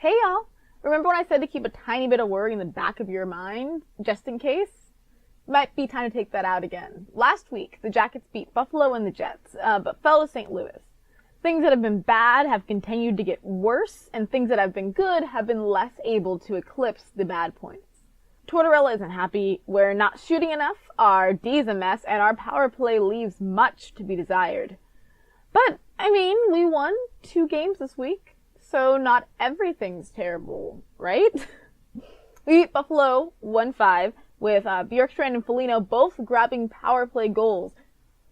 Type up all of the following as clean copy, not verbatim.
Hey y'all! Remember when I said to keep a tiny bit of worry in the back of your mind, just in case? Might be time to take that out again. Last week, the Jackets beat Buffalo and the Jets, but fell to St. Louis. Things that have been bad have continued to get worse, and things that have been good have been less able to eclipse the bad points. Tortorella isn't happy, we're not shooting enough, our D's a mess, and our power play leaves much to be desired. But, we won 2 games this week. So not everything's terrible, right? We beat Buffalo 1-5 with Bjorkstrand and Foligno both grabbing power play goals,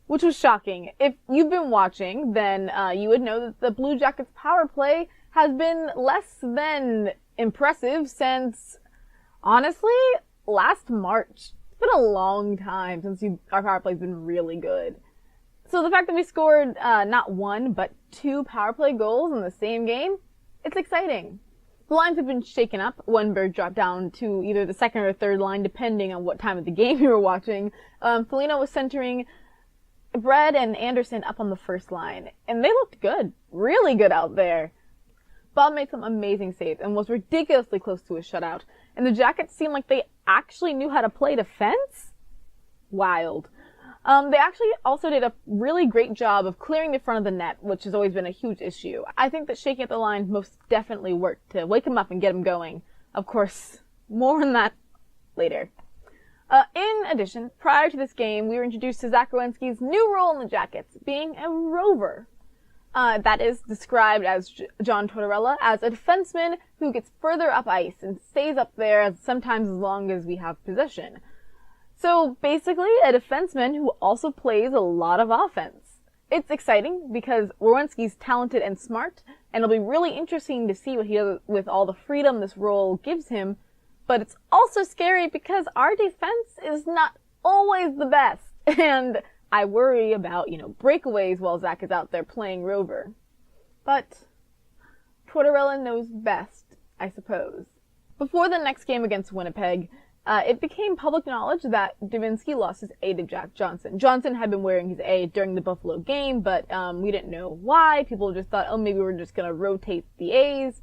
which was shocking. If you've been watching, then you would know that the Blue Jackets power play has been less than impressive since, honestly, last March. It's been a long time since our power play's been really good. So the fact that we scored not 1, but 2 power play goals in the same game, it's exciting. The lines have been shaken up. Wenberg dropped down to either the second or third line, depending on what time of the game you were watching. Foligno was centering Bread and Anderson up on the first line, and they looked good. Really good out there. Bob made some amazing saves and was ridiculously close to a shutout, and the Jackets seemed like they actually knew how to play defense? Wild. They actually also did a really great job of clearing the front of the net, which has always been a huge issue. I think that shaking at the line most definitely worked to wake them up and get them going. Of course, more on that later. In addition, prior to this game, we were introduced to Zach Werenski's new role in the Jackets, being a rover. That is described as John Tortorella as a defenseman who gets further up ice and stays up there sometimes as long as we have possession. So basically, a defenseman who also plays a lot of offense. It's exciting because Werenski's talented and smart, and it'll be really interesting to see what he does with all the freedom this role gives him. But it's also scary because our defense is not always the best, and I worry about, breakaways while Zach is out there playing rover. But Tortorella knows best, I suppose. Before the next game against Winnipeg, it became public knowledge that Dubinsky lost his A to Jack Johnson. Johnson had been wearing his A during the Buffalo game, but we didn't know why. People just thought, maybe we're just going to rotate the A's.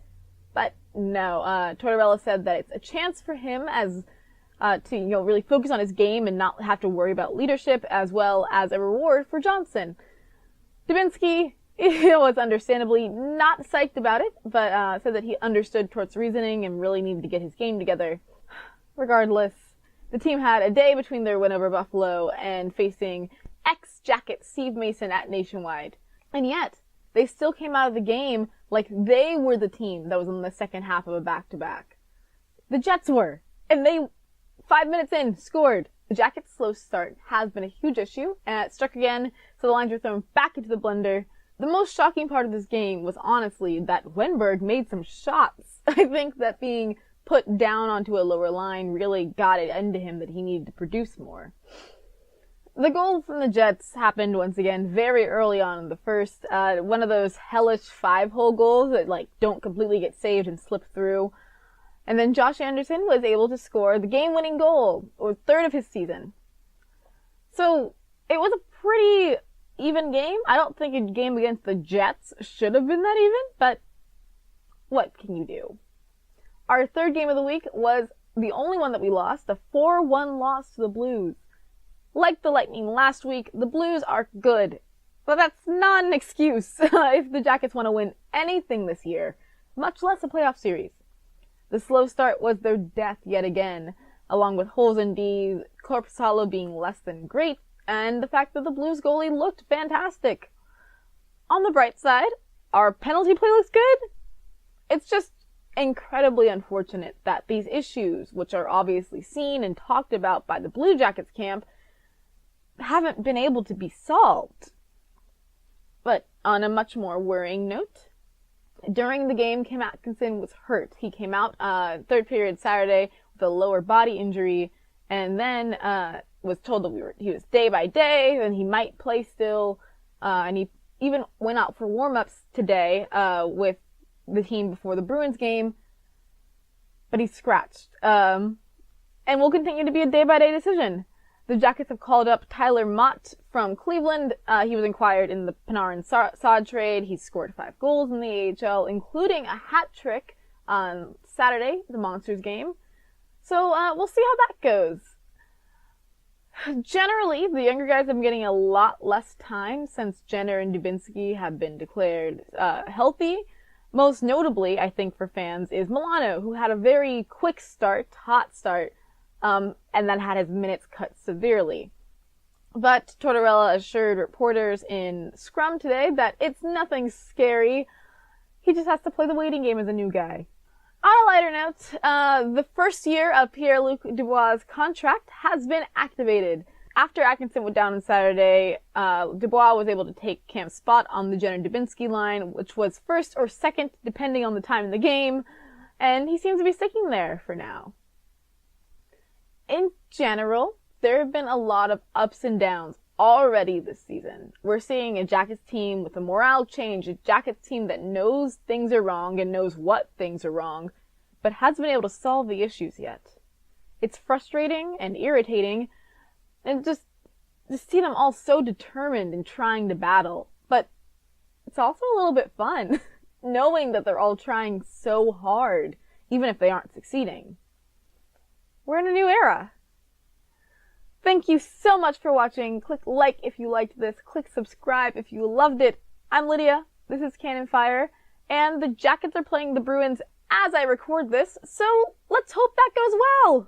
But no, Tortorella said that it's a chance for him to really focus on his game and not have to worry about leadership, as well as a reward for Johnson. Dubinsky was understandably not psyched about it, but said that he understood Tort's reasoning and really needed to get his game together. Regardless, the team had a day between their win over Buffalo and facing ex-Jacket Steve Mason at Nationwide. And yet, they still came out of the game like they were the team that was in the second half of a back-to-back. The Jets were. And they, 5 minutes in, scored. The Jackets' slow start has been a huge issue, and it struck again, so the lines were thrown back into the blender. The most shocking part of this game was honestly that Wenberg made some shots. I think that being put down onto a lower line really got it into him that he needed to produce more. The goal from the Jets happened once again very early on in the first. One of those hellish 5-hole goals that don't completely get saved and slip through. And then Josh Anderson was able to score the game-winning goal, or third of his season. So it was a pretty even game. I don't think a game against the Jets should have been that even, but what can you do? Our third game of the week was the only one that we lost, a 4-1 loss to the Blues. Like the Lightning last week, the Blues are good. But that's not an excuse if the Jackets want to win anything this year, much less a playoff series. The slow start was their death yet again, along with holes in D's, Korpisalo being less than great, and the fact that the Blues goalie looked fantastic. On the bright side, our penalty play looks good. It's just incredibly unfortunate that these issues, which are obviously seen and talked about by the Blue Jackets camp, haven't been able to be solved. But on a much more worrying note, during the game, Kim Atkinson was hurt. He came out third period Saturday with a lower body injury, and then was told that he was day by day, and he might play still, and he even went out for warm-ups today with the team before the Bruins game, but he's scratched. And will continue to be a day-by-day decision. The Jackets have called up Tyler Mott from Cleveland. He was acquired in the Panarin Saad trade. He scored 5 goals in the AHL, including a hat trick on Saturday, the Monsters game. So we'll see how that goes. Generally, the younger guys have been getting a lot less time since Jenner and Dubinsky have been declared healthy. Most notably, I think, for fans, is Milano, who had a very quick start, hot start, and then had his minutes cut severely. But Tortorella assured reporters in Scrum today that it's nothing scary. He just has to play the waiting game as a new guy. On a lighter note, the first year of Pierre-Luc Dubois' contract has been activated. After Atkinson went down on Saturday, Dubois was able to take Cam's spot on the Jenner-Dubinsky line, which was first or second, depending on the time in the game, and he seems to be sticking there for now. In general, there have been a lot of ups and downs already this season. We're seeing a Jackets team with a morale change, a Jackets team that knows things are wrong and knows what things are wrong, but hasn't been able to solve the issues yet. It's frustrating and irritating, and just to see them all so determined and trying to battle. But it's also a little bit fun, knowing that they're all trying so hard, even if they aren't succeeding. We're in a new era. Thank you so much for watching. Click like if you liked this. Click subscribe if you loved it. I'm Lydia. This is Cannon Fire. And the Jackets are playing the Bruins as I record this, so let's hope that goes well.